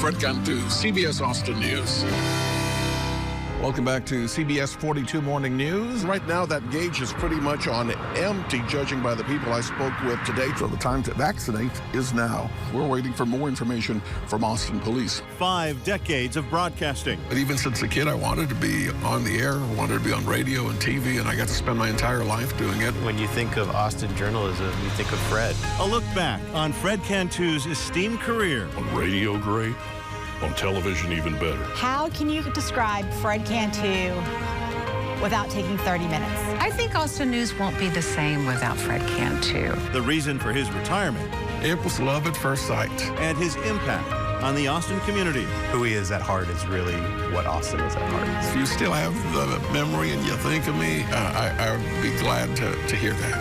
Fred Cantú, CBS Austin News. Welcome back to CBS 42 Morning News. Right now, that gauge is pretty much on empty, judging by the people I spoke with today. So the time to vaccinate is now. We're waiting for more information from Austin police. 5 decades of broadcasting. But even since a kid, I wanted to be on the air, wanted to be on radio and TV, and I got to spend my entire life doing it. When you think of Austin journalism, you think of Fred. A look back on Fred Cantú's esteemed career. On radio, great. On television, even better. How can you describe Fred Cantú without taking 30 minutes? I think Austin News won't be the same without Fred Cantú. The reason for his retirement. It was love at first sight. And his impact on the Austin community. Who he is at heart is really what Austin is at heart. If you still have the memory and you think of me, I would be glad to hear that.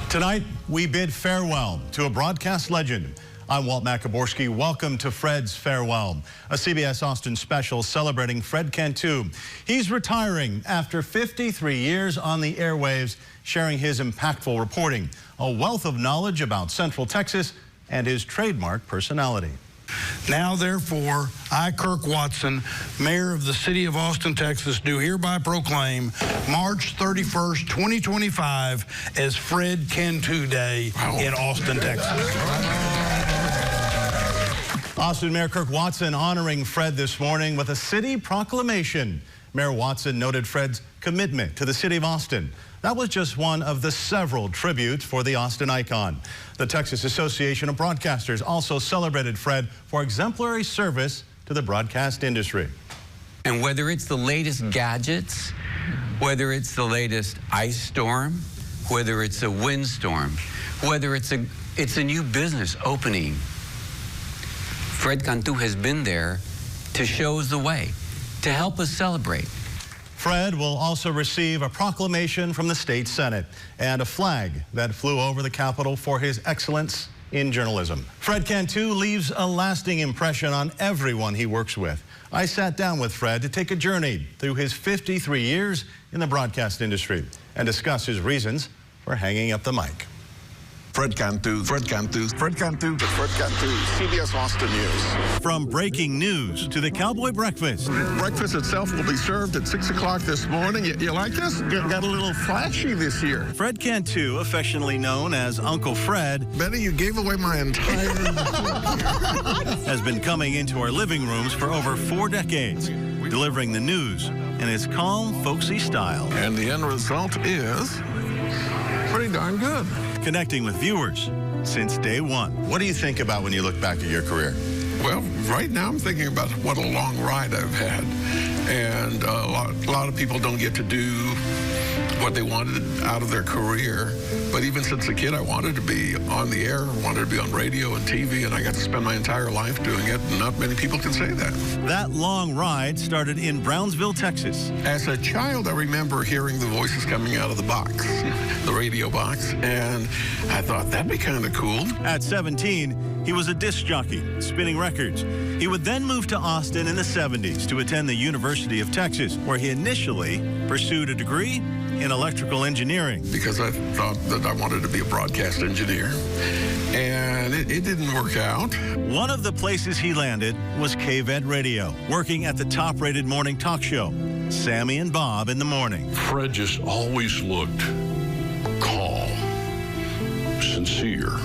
Tonight, we bid farewell to a broadcast legend. I'm Walt Macaborski. Welcome to Fred's Farewell, a CBS Austin special celebrating Fred Cantú. He's retiring after 53 years on the airwaves, sharing his impactful reporting, a wealth of knowledge about Central Texas, and his trademark personality. Now, therefore, I, Kirk Watson, Mayor of the City of Austin, Texas, do hereby proclaim March 31st, 2025 as Fred Cantú Day in Austin, Texas. Austin Mayor Kirk Watson honoring Fred this morning with a city proclamation. Mayor Watson noted Fred's commitment to the city of Austin. That was just one of the several tributes for the Austin icon. The Texas Association of Broadcasters also celebrated Fred for exemplary service to the broadcast industry. And whether it's the latest gadgets, whether it's the latest ice storm, whether it's a windstorm, whether it's a new business opening, Fred Cantú has been there to show us the way, to help us celebrate. Fred will also receive a proclamation from the state Senate and a flag that flew over the Capitol for his excellence in journalism. Fred Cantú leaves a lasting impression on everyone he works with. I sat down with Fred to take a journey through his 53 years in the broadcast industry and discuss his reasons for hanging up the mic. Fred Cantú, Fred Cantú, Fred Cantú, Fred Cantú, CBS Austin News. From breaking news to the Cowboy Breakfast. Breakfast itself will be served at 6 o'clock this morning. You like this? Got a little flashy this year. Fred Cantú, affectionately known as Uncle Fred. Betty, you gave away my entire... has been coming into our living rooms for over 4 decades, delivering the news in his calm, folksy style. And the end result is pretty darn good. Connecting with viewers since day one. What do you think about when you look back at your career? Well, right now I'm thinking about what a long ride I've had. And a lot of people don't get to do what they wanted out of their career. But even since a kid, I wanted to be on the air, wanted to be on radio and TV, and I got to spend my entire life doing it, and not many people can say that. That long ride started in Brownsville, Texas. As a child, I remember hearing the voices coming out of the box, the radio box, and I thought that'd be kind of cool. At 17, he was a disc jockey, spinning records. He would then move to Austin in the 70s to attend the University of Texas, where he initially pursued a degree in electrical engineering. Because I thought that I wanted to be a broadcast engineer, and it didn't work out. One of the places he landed was KVED Radio, working at the top-rated morning talk show, Sammy and Bob in the Morning. Fred just always looked calm, sincere,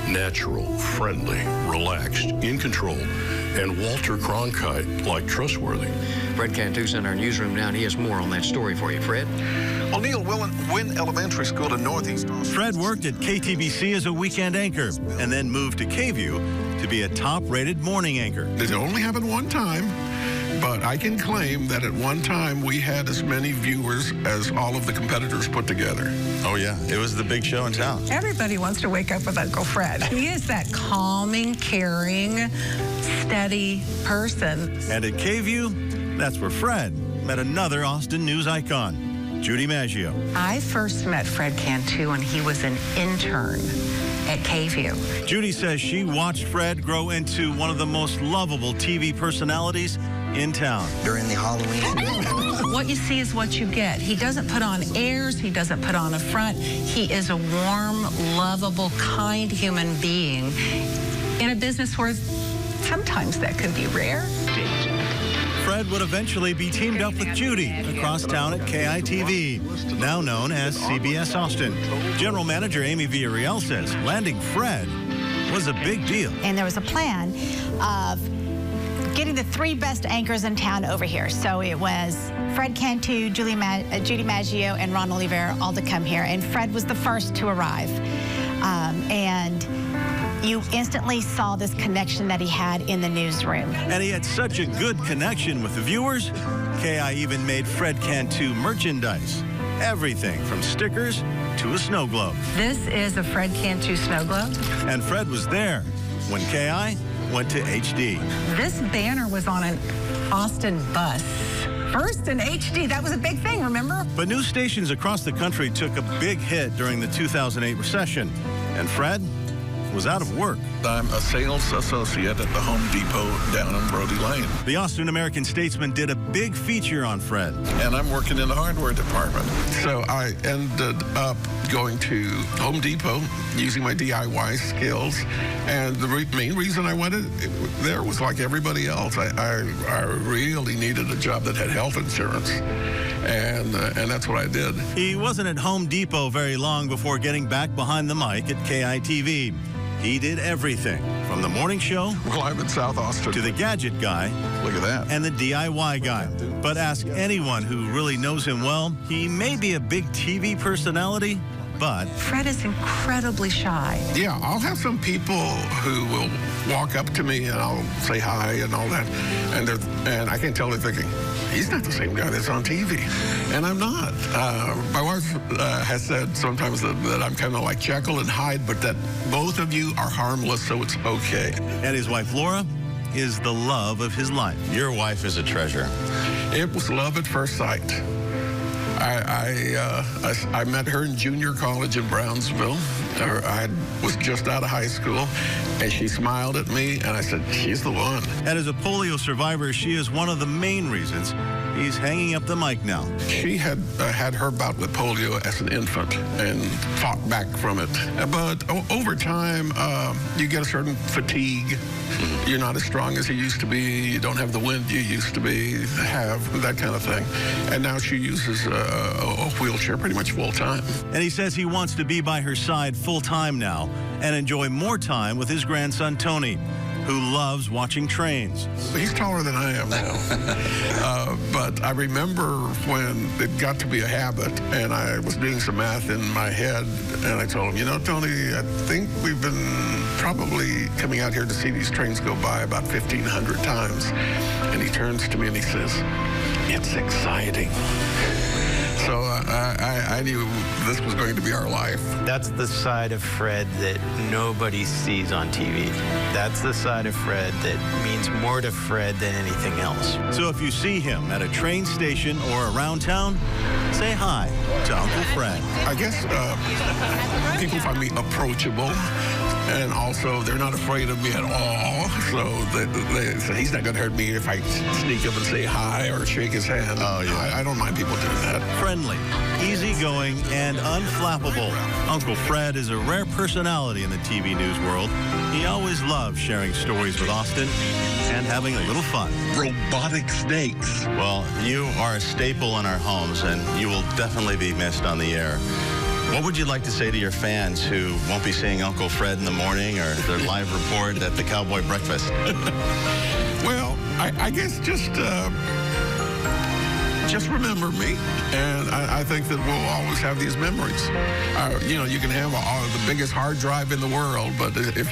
natural, friendly, relaxed, in control, and Walter Cronkite like trustworthy. Fred Cantú's in our newsroom now, and he has more on that story for you. Fred? O'Neill Wynn Elementary School in Northeast Austin. Fred worked at KTBC as a weekend anchor and then moved to KView to be a top-rated morning anchor. It only happened one time, but I can claim that at one time we had as many viewers as all of the competitors put together. Oh, yeah. It was the big show in town. Everybody wants to wake up with Uncle Fred. He is that calming, caring, steady person. And at KView, that's where Fred met another Austin news icon, Judy Maggio. I first met Fred Cantú when he was an intern at KView. Judy says she watched Fred grow into one of the most lovable TV personalities in town. During the Halloween. What you see is what you get. He doesn't put on airs. He doesn't put on a front. He is a warm, lovable, kind human being. in a business where sometimes that could be rare. Fred would eventually be teamed up with Judy across town at KITV, now known as CBS Austin. General Manager Amy Villarreal says landing Fred was a big deal. And there was a plan of getting the 3 best anchors in town over here. So it was Fred Cantú, Judy Maggio, and Ron Oliveira all to come here. And Fred was the first to arrive. And you instantly saw this connection that he had in the newsroom. And he had such a good connection with the viewers, KI even made Fred Cantú merchandise. Everything from stickers to a snow globe. This is a Fred Cantú snow globe. And Fred was there when KI went to HD. This banner was on an Austin bus. First in HD, that was a big thing, remember? But news stations across the country took a big hit during the 2008 recession. And Fred was out of work. I'm a sales associate at the Home Depot down on Brody Lane. The Austin American-Statesman did a big feature on Fred. And I'm working in the hardware department. So I ended up going to Home Depot using my DIY skills. And the main reason I went there was like everybody else. I really needed a job that had health insurance. And that's what I did. He wasn't at Home Depot very long before getting back behind the mic at KITV. He did everything from the morning show. Well, I'm in South Austin. To the gadget guy. Look at that. And the DIY guy. But ask anyone who really knows him well, he may be a big TV personality, but Fred is incredibly shy. Yeah, I'll have some people who will walk up to me and I'll say hi and all that. And I can tell they're thinking, he's not the same guy that's on TV. And I'm not. My wife has said sometimes that I'm kind of like Jekyll and Hyde, but that both of you are harmless, so it's okay. And his wife, Laura, is the love of his life. Your wife is a treasure. It was love at first sight. I met her in junior college in Brownsville. I was just out of high school, and she smiled at me, and I said, she's the one. And as a polio survivor, she is one of the main reasons he's hanging up the mic now. She had had her bout with polio as an infant and fought back from it. But over time, you get a certain fatigue. You're not as strong as you used to be. You don't have the wind you used to have, that kind of thing. And now she uses a wheelchair pretty much full time. And he says he wants to be by her side full time now and enjoy more time with his grandson, Tony, who loves watching trains. He's taller than I am now. But I remember when it got to be a habit and I was doing some math in my head and I told him, you know, Tony, I think we've been probably coming out here to see these trains go by about 1,500 times. And he turns to me and he says, it's exciting. So I knew this was going to be our life. That's the side of Fred that nobody sees on TV. That's the side of Fred that means more to Fred than anything else. So if you see him at a train station or around town, say hi to Uncle Fred. I guess people find me approachable. And also, they're not afraid of me at all. So they say, he's not going to hurt me if I sneak up and say hi or shake his hand. Oh, yeah. I don't mind people doing that. Friendly, easygoing, and unflappable. Uncle Fred is a rare personality in the TV news world. He always loves sharing stories with Austin and having a little fun. Robotic snakes. Well, you are a staple in our homes, and you will definitely be missed on the air. What would you like to say to your fans who won't be seeing Uncle Fred in the morning or their live report at the Cowboy Breakfast? Well, I guess just remember me, and I think that we'll always have these memories. You know, you can have the biggest hard drive in the world, but if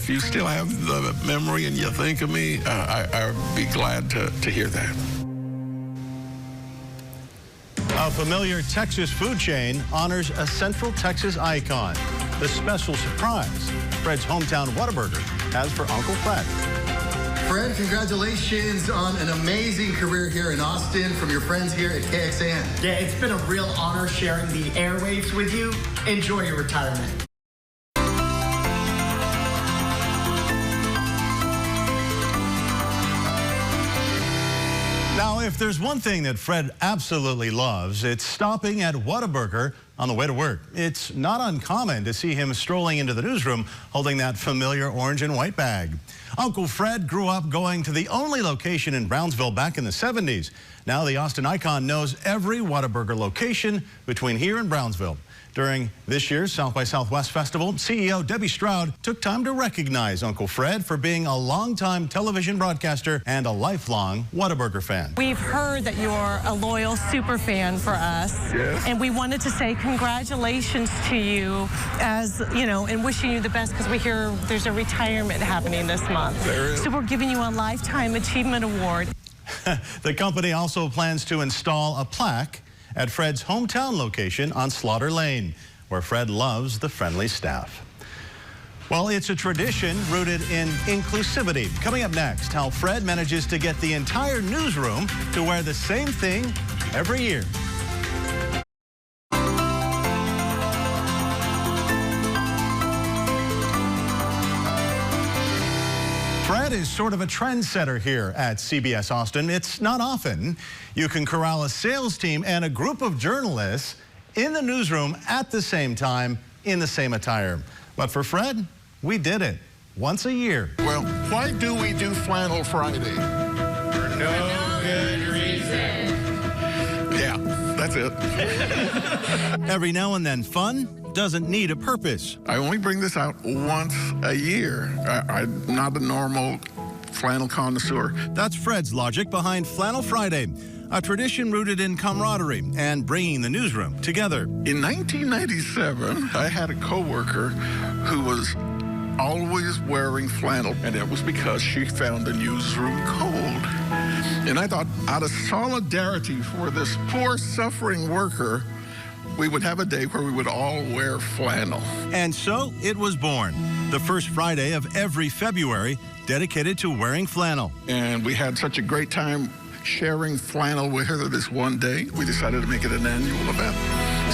you still have the memory and you think of me, I'd be glad to hear that. A familiar Texas food chain honors a Central Texas icon. The special surprise Fred's hometown Whataburger has for Uncle Fred. Fred, congratulations on an amazing career here in Austin from your friends here at KXAN. Yeah, it's been a real honor sharing the airwaves with you. Enjoy your retirement. Now, if there's one thing that Fred absolutely loves, it's stopping at Whataburger on the way to work. It's not uncommon to see him strolling into the newsroom holding that familiar orange and white bag. Uncle Fred grew up going to the only location in Brownsville back in the 70s. Now the Austin icon knows every Whataburger location between here and Brownsville. During this year's South by Southwest Festival, CEO Debbie Stroud took time to recognize Uncle Fred for being a longtime television broadcaster and a lifelong Whataburger fan. We've heard that you're a loyal super fan for us, yes. And we wanted to say congratulations to you, as you know, and wishing you the best, because we hear there's a retirement happening this month. So we're giving you a Lifetime Achievement Award. The company also plans to install a plaque at Fred's hometown location on Slaughter Lane, where Fred loves the friendly staff. Well, it's a tradition rooted in inclusivity. Coming up next, how Fred manages to get the entire newsroom to wear the same thing every year. Fred is sort of a trendsetter here at CBS Austin. It's not often you can corral a sales team and a group of journalists in the newsroom at the same time in the same attire. But for Fred, we did it once a year. Well, why do we do Flannel Friday? For no good reason. Yeah, that's it. Every now and then, fun doesn't need a purpose. I only bring this out once a year. I'm not a normal flannel connoisseur. That's Fred's logic behind Flannel Friday, a tradition rooted in camaraderie and bringing the newsroom together. In 1997, I had a coworker who was always wearing flannel, and it was because she found the newsroom cold. And I thought, out of solidarity for this poor, suffering worker, we would have a day where we would all wear flannel. And so it was born, the first Friday of every February dedicated to wearing flannel. And we had such a great time sharing flannel with her this one day. We decided to make it an annual event.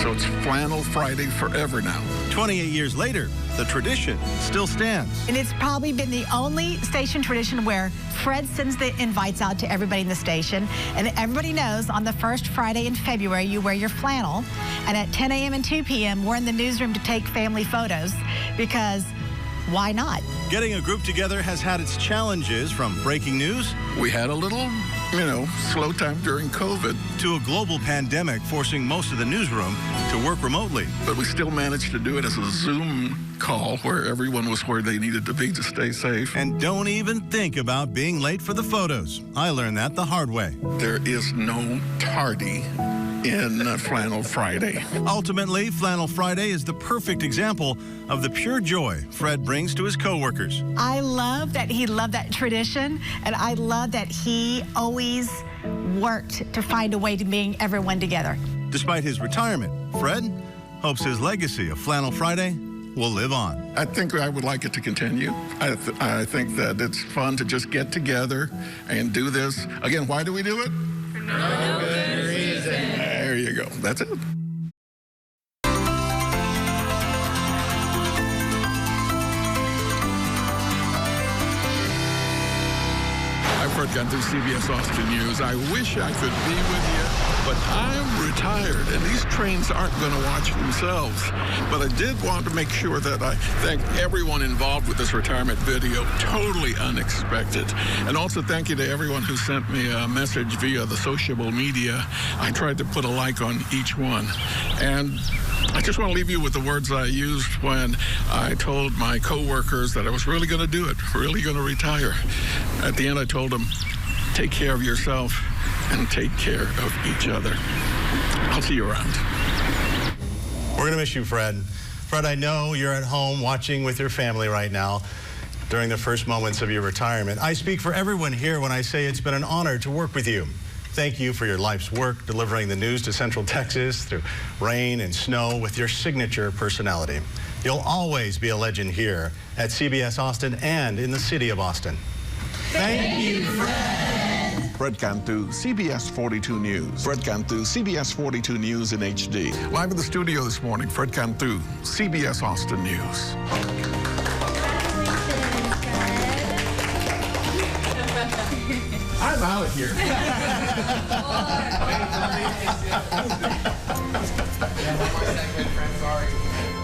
So it's Flannel Friday forever now. 28 years later, the tradition still stands. And it's probably been the only station tradition where Fred sends the invites out to everybody in the station. And everybody knows on the first Friday in February, you wear your flannel. And at 10 a.m. and 2 p.m., we're in the newsroom to take family photos, because why not? Getting a group together has had its challenges, from breaking news. We had a little, slow time during COVID. To a global pandemic forcing most of the newsroom to work remotely. But we still managed to do it as a Zoom call where everyone was where they needed to be to stay safe. And don't even think about being late for the photos. I learned that the hard way. There is no tardy in Flannel Friday. Ultimately, Flannel Friday is the perfect example of the pure joy Fred brings to his coworkers. I love that he loved that tradition, and I love that he always worked to find a way to bring everyone together. Despite his retirement, Fred hopes his legacy of Flannel Friday will live on. I think I would like it to continue. I think that it's fun to just get together and do this. Again, why do we do it? For no good reason. There you go. That's it. I'm Fred Cantú, CBS Austin News. I wish I could be with you, but I'm retired, and these trains aren't going to watch themselves. But I did want to make sure that I thank everyone involved with this retirement video. Totally unexpected. And also thank you to everyone who sent me a message via the social media. I tried to put a like on each one. And I just want to leave you with the words I used when I told my coworkers that I was really going to do it, really going to retire. At the end, I told them, take care of yourself and take care of each other. I'll see you around. We're going to miss you, Fred. Fred, I know you're at home watching with your family right now during the first moments of your retirement. I speak for everyone here when I say it's been an honor to work with you. Thank you for your life's work, delivering the news to Central Texas through rain and snow with your signature personality. You'll always be a legend here at CBS Austin and in the city of Austin. Thank you, Fred. Fred Cantú, CBS 42 News. Fred Cantú, CBS 42 News in HD. Live in the studio this morning, Fred Cantú, CBS Austin News. I'm out of here. Yeah, one more second, friend. Sorry.